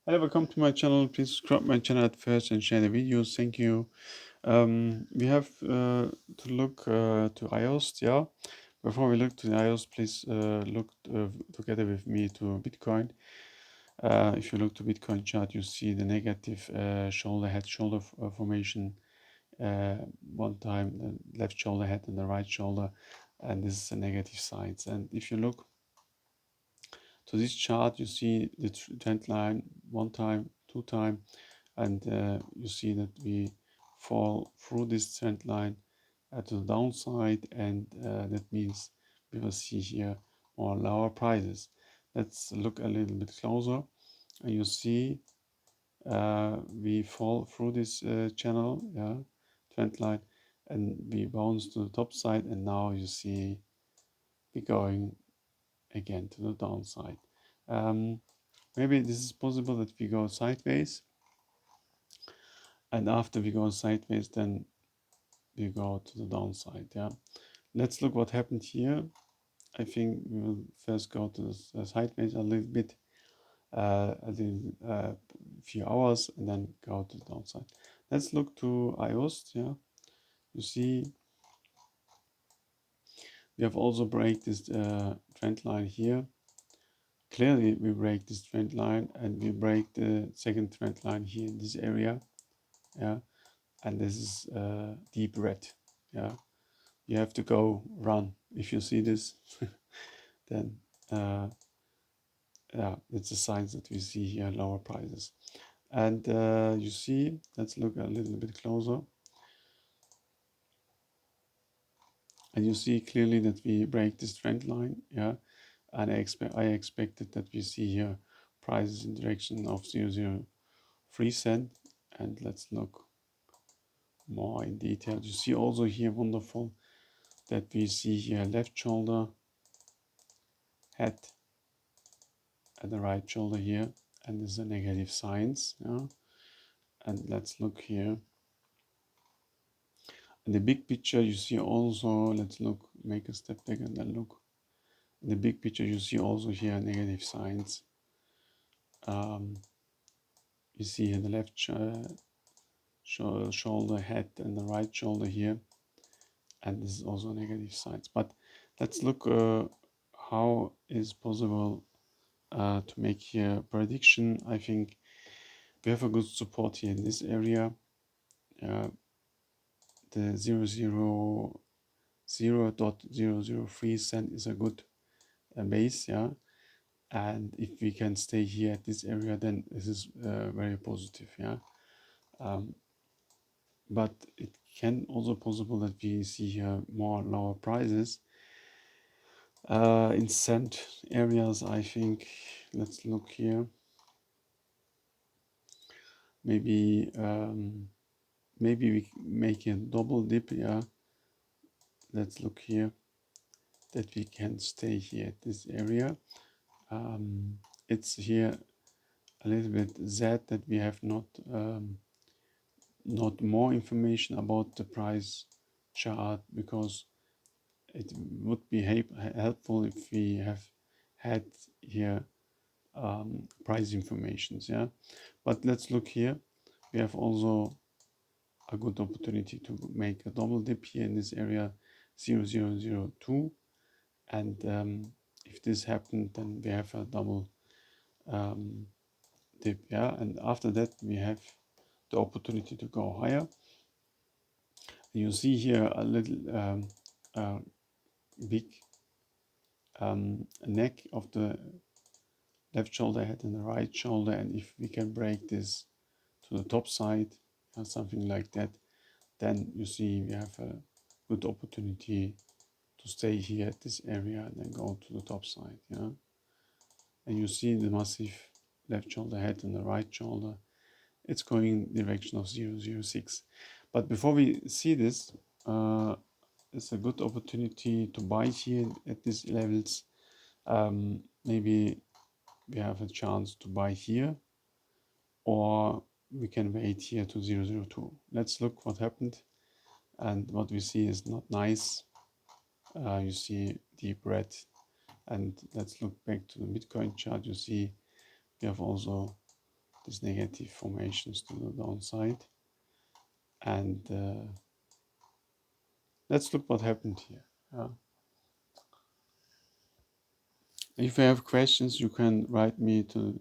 Hello, welcome to my channel. Please subscribe my channel at first and share the videos. Thank you. We have to look to Iost. Yeah. Before we look to the Iost, please look together with me to Bitcoin. If you look to Bitcoin chart, you see the negative shoulder head shoulder formation. One time the left shoulder head and the right shoulder, and this is a negative signs. And if you look to this chart, you see the trend line one time, two time, and you see that we fall through this trend line to the downside, and that means we will see here more lower prices. Let's look a little bit closer, and you see we fall through this channel, yeah, trend line, and we bounce to the top side, and now you see we going again to the downside. Maybe this is possible that we go sideways, and after we go sideways, then we go to the downside. Yeah, let's look what happened here. I think we will first go to the sideways a little bit, a few hours, and then go to the downside. Let's look to Iost. Yeah, you see we have also break this trend line here. Clearly we break this trend line, and we break the second trend line here in this area. Yeah, and this is deep red. Yeah, you have to go run if you see this. Then yeah, it's a sign that we see here lower prices. And you see, let's look a little bit closer, and you see clearly that we break this trend line. Yeah, and I expected that we see here prices in direction of 0.003 cent. And let's look more in detail. You see also here wonderful that we see here left shoulder head and the right shoulder here, and this is a negative signs. Yeah, and let's look here in the big picture. You see also, let's look, make a step back and then look in the big picture. You see also here negative signs. You see here the left shoulder head and the right shoulder here, and this is also negative signs. But let's look how is possible to make here prediction. I think we have a good support here in this area. The 0.003 cent is a good base, yeah. And if we can stay here at this area, then this is very positive, yeah. But it can also possible that we see here more lower prices in cent areas. I think let's look here. Maybe maybe we make a double dip, yeah. Let's look here that we can stay here at this area. It's here a little bit sad that we have not more information about the price chart, because it would be helpful if we have had here price informations. Yeah, but let's look here. We have also a good opportunity to make a double dip here in this area 0.002, and if this happened, then we have a double dip. Yeah, and after that we have the opportunity to go higher. You see here a little big neck of the left shoulder head and the right shoulder, and if we can break this to the top side, something like that, then you see we have a good opportunity to stay here at this area and then go to the top side. Yeah, and you see the massive left shoulder head and the right shoulder, it's going in the direction of 0.006. But before we see this, it's a good opportunity to buy here at these levels. Maybe we have a chance to buy here, or we can wait here to 0.002. Let's look what happened, and what we see is not nice. You see deep red, and let's look back to the Bitcoin chart. You see we have also these negative formations to the downside. And let's look what happened here. If you have questions, you can write me to.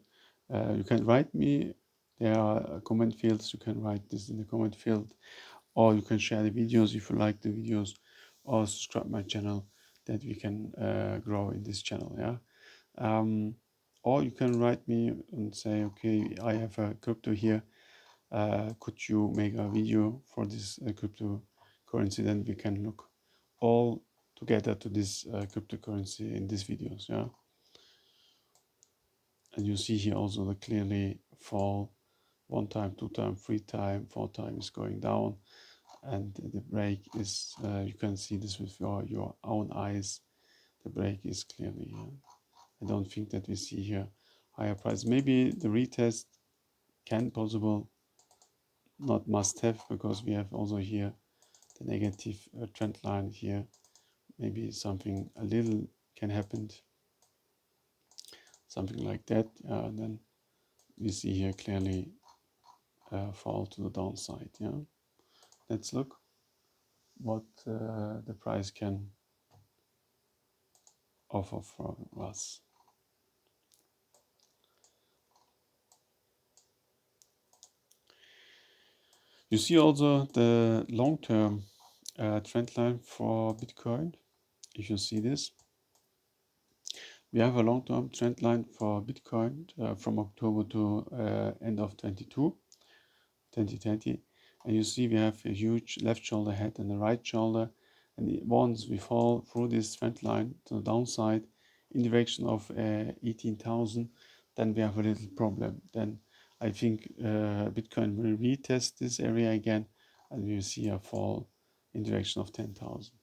There are comment fields. You can write this in the comment field, or you can share the videos if you like the videos, or subscribe my channel that we can grow in this channel. Or you can write me and say, okay, I have a crypto here. Could you make a video for this cryptocurrency? Then we can look all together to this cryptocurrency in these videos. And you see here also the clearly fall 1 time, 2 time, 3 time, 4 time is going down, and the break is you can see this with your own eyes. The break is clearly I don't think that we see here higher price. Maybe the retest can possible, not must have, because we have also here the negative trend line here. Maybe something a little can happen, something like that. And then we see here clearly fall to the downside. Let's look what the price can offer for us. You see also the long-term trend line for Bitcoin. If you see this, we have a long-term trend line for Bitcoin from October to end of 2020. And you see we have a huge left shoulder head and a right shoulder. And once we fall through this trend line to the downside in direction of 18,000, then we have a little problem. Then I think Bitcoin will retest this area again, and we will see a fall in direction of 10,000.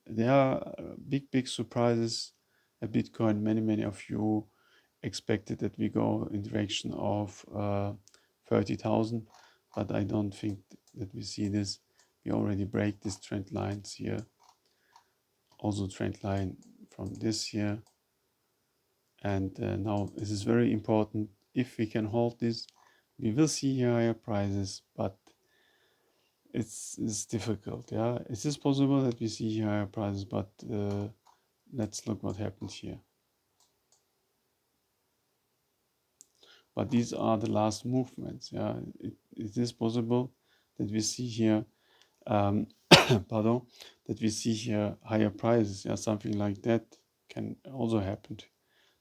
There are big surprises at Bitcoin. Many of you expected that we go in direction of 30,000, but I don't think that we see this. We already break these trend lines here. Also trend line from this here. And now this is very important. If we can hold this, we will see higher prices, but it's difficult. It is possible that we see higher prices, but let's look what happened here. But these are the last movements. It is possible that we see here that we see here higher prices. Something like that can also happen,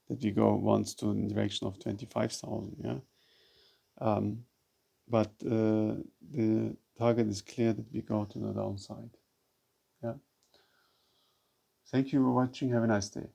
that we go once to in the direction of 25,000. But the target is clear that we go to the downside. Thank you for watching. Have a nice day.